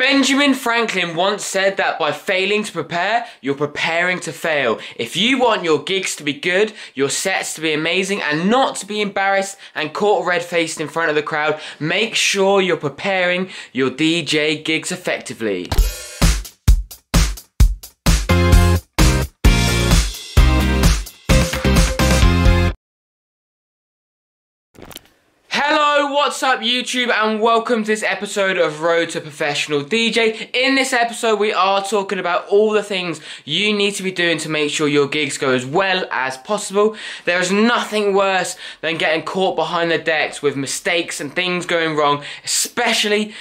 Benjamin Franklin once said that by failing to prepare, you're preparing to fail. If you want your gigs to be good, your sets to be amazing, and not to be embarrassed and caught red-faced in front of the crowd, make sure you're preparing your DJ gigs effectively. Hello, what's up YouTube, and welcome to this episode of Road to Professional DJ. In this episode we are talking about all the things you need to be doing to make sure your gigs go as well as possible. There is nothing worse than getting caught behind the decks with mistakes and things going wrong, especially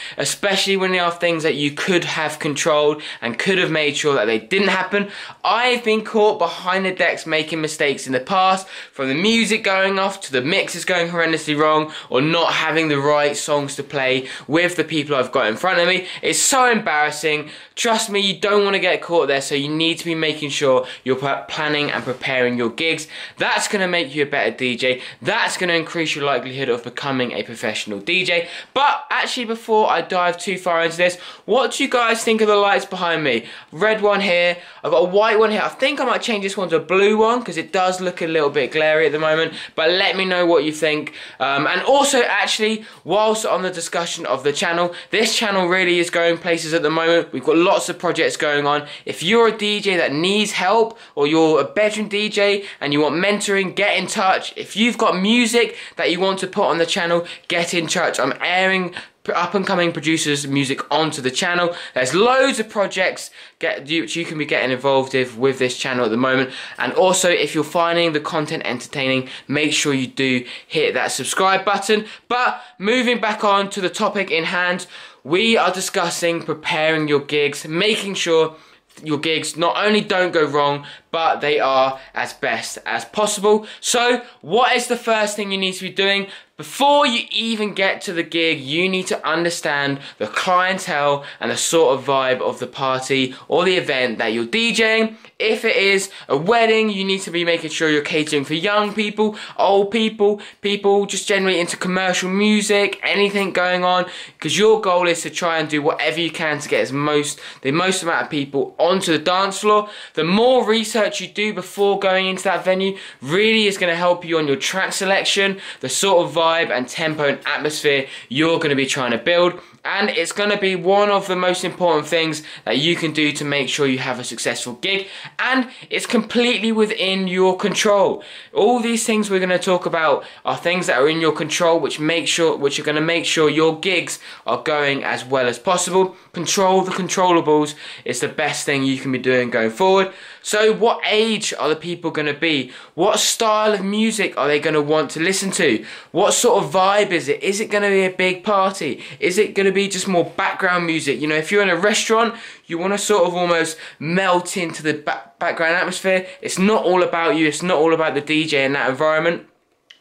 when they are things that you could have controlled and could have made sure that they didn't happen. I've been caught behind the decks making mistakes in the past, from the music going off to the mixes going horrendously wrong, or not having the right songs to play with the people I've got in front of me. It's so embarrassing. Trust me, you don't want to get caught there, so you need to be making sure you're planning and preparing your gigs. That's going to make you a better DJ. That's going to increase your likelihood of becoming a professional DJ. But actually, before I dive too far into this, what do you guys think of the lights behind me? Red one here, I've got a white one here. I think I might change this one to a blue one because it does look a little bit glary at the moment, but let me know what you think. And also, actually, whilst on the discussion of the channel, this channel really is going places at the moment. We've got lots of projects going on. If you're a DJ that needs help, or you're a veteran DJ and you want mentoring, get in touch. If you've got music that you want to put on the channel, get in touch. I'm airing up-and-coming producers' music onto the channel. There's loads of projects which you can be getting involved with this channel at the moment. And also, if you're finding the content entertaining, make sure you do hit that subscribe button. But moving back on to the topic in hand, we are discussing preparing your gigs, making sure your gigs not only don't go wrong, but they are as best as possible. So what is the first thing you need to be doing? Before you even get to the gig, you need to understand the clientele and the sort of vibe of the party or the event that you're DJing. If it is a wedding, you need to be making sure you're catering for young people, old people, people just generally into commercial music, anything going on, because your goal is to try and do whatever you can to get the most amount of people onto the dance floor. The more research you do before going into that venue really is going to help you on your track selection, the sort of vibe and tempo and atmosphere you're going to be trying to build. And it's going to be one of the most important things that you can do to make sure you have a successful gig, and it's completely within your control. All these things we're going to talk about are things that are in your control, which are going to make sure your gigs are going as well as possible. Control the controllables is the best thing you can be doing going forward. So what age are the people going to be? What style of music are they going to want to listen to? What sort of vibe is it? Is it going to be a big party? Is it going to be just more background music? You know, if you're in a restaurant, you want to sort of almost melt into the background atmosphere. It's not all about you. It's not all about the DJ in that environment.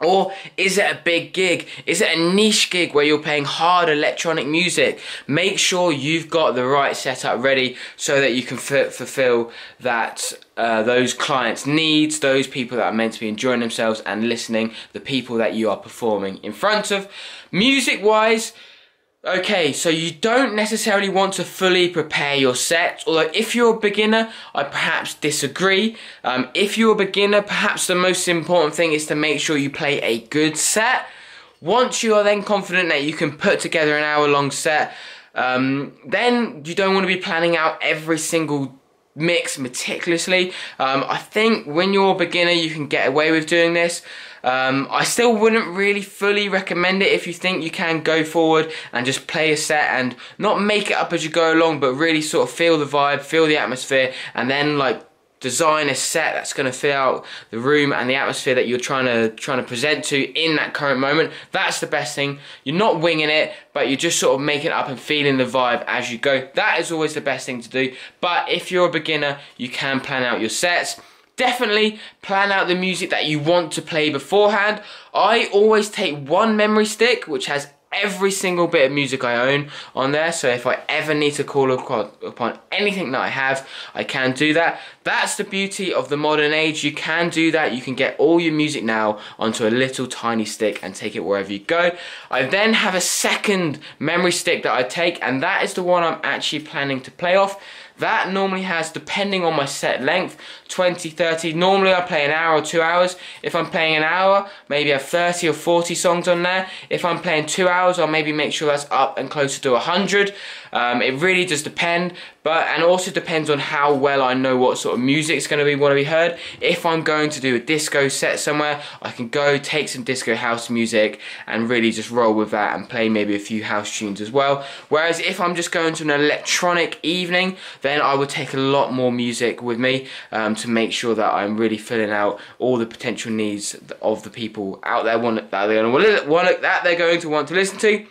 Or is it a big gig? Is it a niche gig where you're playing hard electronic music? Make sure you've got the right setup ready so that you can fulfill that those clients' needs, those people that are meant to be enjoying themselves and listening, the people that you are performing in front of. Music-wise, okay, so you don't necessarily want to fully prepare your set, although if you're a beginner, I perhaps disagree. If you're a beginner, perhaps the most important thing is to make sure you play a good set. Once you are then confident that you can put together an hour-long set, then you don't want to be planning out every single mix meticulously. I think when you're a beginner, you can get away with doing this. I still wouldn't really fully recommend it. If you think you can, go forward and just play a set and not make it up as you go along, but really sort of feel the vibe, feel the atmosphere, and then like design a set that's going to fill out the room and the atmosphere that you're trying to present to in that current moment. That's the best thing. You're not winging it, but you're just sort of making it up and feeling the vibe as you go. That is always the best thing to do. But if you're a beginner, you can plan out your sets. Definitely plan out the music that you want to play beforehand. I always take one memory stick which has every single bit of music I own on there, so if I ever need to call upon anything that I have, I can do that. That's the beauty of the modern age. You can do that. You can get all your music now onto a little tiny stick and take it wherever you go. I then have a second memory stick that I take, and that is the one I'm actually planning to play off. That normally has, depending on my set length, 20, 30. Normally I play an hour or 2 hours. If I'm playing an hour, maybe I have 30 or 40 songs on there. If I'm playing 2 hours, I'll maybe make sure that's up and closer to 100. It really does depend, and also depends on how well I know what sort of music is going to want to be heard. If I'm going to do a disco set somewhere, I can go take some disco house music and really just roll with that and play maybe a few house tunes as well. Whereas if I'm just going to an electronic evening, then I would take a lot more music with me to make sure that I'm really filling out all the potential needs of the people out there that they're going to want to listen to.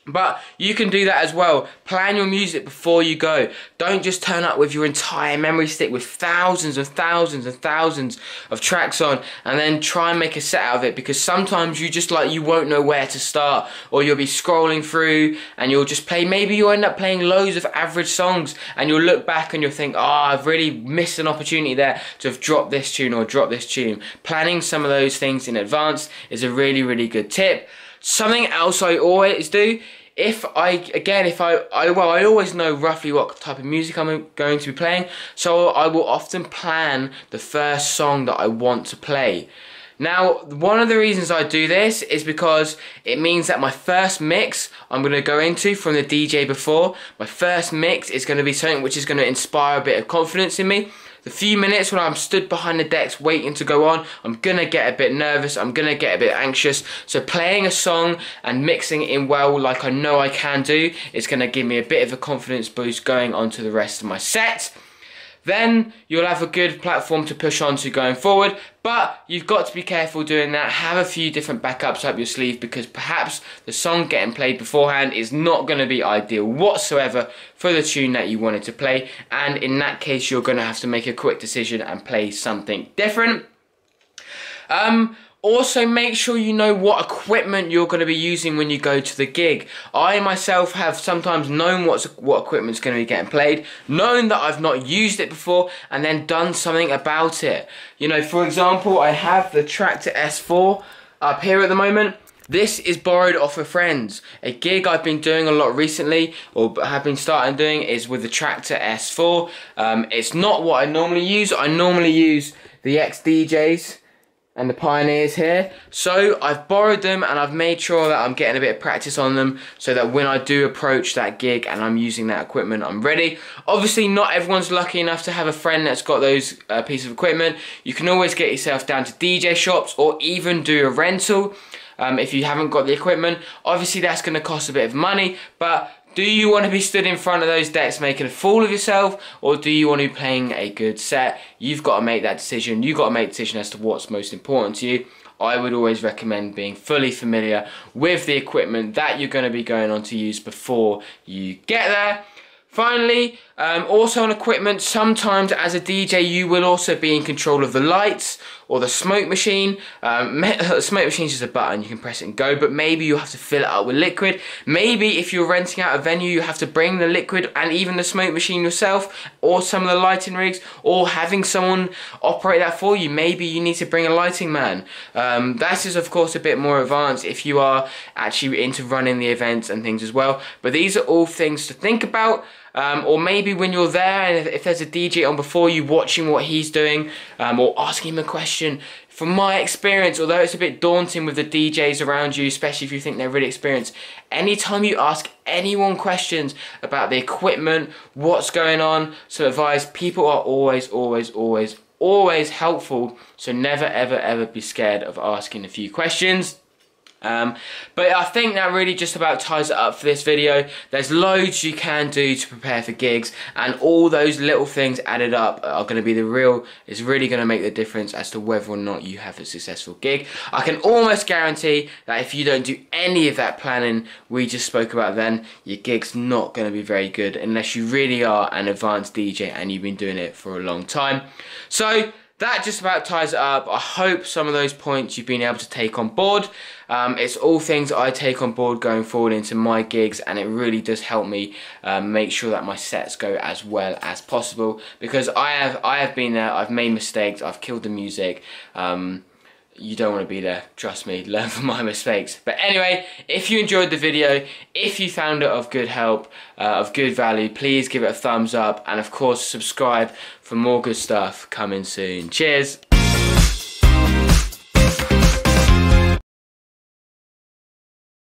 But you can do that as well. Plan your music before you go. Don't just turn up with your entire memory stick with thousands and thousands and thousands of tracks on and then try and make a set out of it, because sometimes you won't know where to start, or you'll be scrolling through and you'll just play, maybe you'll end up playing loads of average songs and you'll look back and you'll think, oh, I've really missed an opportunity there to have dropped this tune or dropped this tune. Planning some of those things in advance is a really, really good tip. Something else I always do, I always know roughly what type of music I'm going to be playing, so I will often plan the first song that I want to play. Now, one of the reasons I do this is because it means that my first mix I'm going to go into from the DJ before, my first mix is going to be something which is going to inspire a bit of confidence in me. The few minutes when I'm stood behind the decks waiting to go on, I'm going to get a bit nervous, I'm going to get a bit anxious. So playing a song and mixing it in well, like I know I can do, is going to give me a bit of a confidence boost going on to the rest of my set. Then you'll have a good platform to push on to going forward, but you've got to be careful doing that. Have a few different backups up your sleeve, because perhaps the song getting played beforehand is not going to be ideal whatsoever for the tune that you wanted to play, and in that case you're going to have to make a quick decision and play something different. Also, make sure you know what equipment you're going to be using when you go to the gig. I myself have sometimes known what equipment's going to be getting played, known that I've not used it before, and then done something about it. You know, for example, I have the Traktor S4 up here at the moment. This is borrowed off of friends. A gig I've been doing a lot recently, or have been starting doing, is with the Traktor S4. It's not what I normally use. I normally use the XDJs and the Pioneers here, so I've borrowed them and I've made sure that I'm getting a bit of practice on them, so that when I do approach that gig and I'm using that equipment, I'm ready. Obviously not everyone's lucky enough to have a friend that's got those pieces of equipment. You can always get yourself down to DJ shops or even do a rental if you haven't got the equipment. Obviously that's going to cost a bit of money, but do you want to be stood in front of those decks making a fool of yourself, or do you want to be playing a good set? You've got to make that decision. You've got to make a decision as to what's most important to you. I would always recommend being fully familiar with the equipment that you're going to be going on to use before you get there. Finally, also on equipment, sometimes as a DJ you will also be in control of the lights or the smoke machine. The smoke machine is just a button, you can press it and go, but maybe you have to fill it up with liquid. Maybe if you're renting out a venue you have to bring the liquid and even the smoke machine yourself, or some of the lighting rigs, or having someone operate that for you. Maybe you need to bring a lighting man. That is of course a bit more advanced if you are actually into running the events and things as well, but these are all things to think about. Or maybe when you're there and if there's a DJ on before you, watching what he's doing, or asking him a question. From my experience, although it's a bit daunting with the DJs around you, especially if you think they're really experienced, anytime you ask anyone questions about the equipment, what's going on, some advice, people are always helpful, so never ever be scared of asking a few questions. But I think that really just about ties it up for this video. There's loads you can do to prepare for gigs, and all those little things added up are going to be it's really going to make the difference as to whether or not you have a successful gig. I can almost guarantee that if you don't do any of that planning we just spoke about then, your gig's not going to be very good unless you really are an advanced DJ and you've been doing it for a long time. So that just about ties it up. I hope some of those points you've been able to take on board. It's all things I take on board going forward into my gigs, and it really does help me make sure that my sets go as well as possible, because I have been there, I've made mistakes, I've killed the music. You don't want to be there, trust me, learn from my mistakes. But anyway, if you enjoyed the video, if you found it of good help, of good value, please give it a thumbs up, and of course subscribe for more good stuff coming soon. Cheers!